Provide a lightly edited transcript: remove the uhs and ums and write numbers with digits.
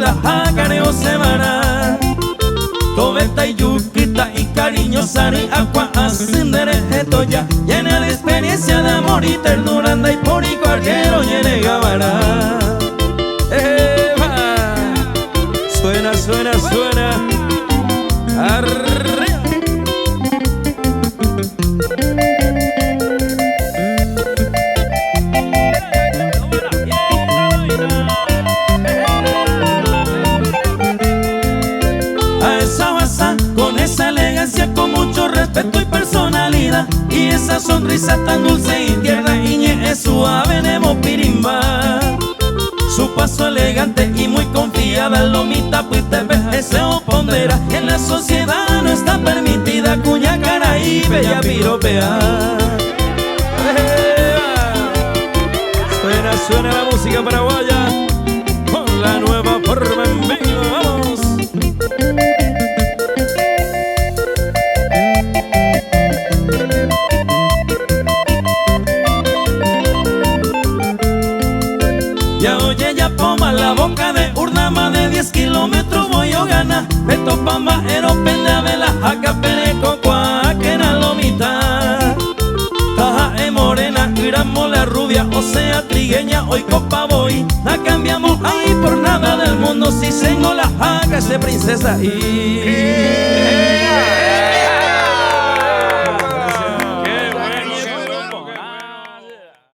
la jacareo semana. Tobeta y yuquita y cariño, sari, aqua, ascendere, etoya. Llena de experiencia de amor y ternura, anda y por y cualquiera llene gabara. Suena, suena, suena. Arriba. A esa guasa, con esa elegancia, con mucho respeto y personalidad, y esa sonrisa tan dulce y tierna, Iñe es suave, nemo pirimba. Su paso elegante y muy confiada, lomita pues te ve, se opondera. En la sociedad no está permitida, cuña cara y bella piropear. Suena, suena la música paraguaya con la nueva forma en vivo, vamos. Ya oye, ya poma la boca de urna, más de 10 kilómetros voy a ganar. Beto pamba, ero penda de la jaca, pereco, cuaquena, lomita. Taja e morena, iramos la rubia, o sea trigueña, hoy copa voy. La cambiamos ahí por nada del mundo, si tengo la jaca, es de princesa y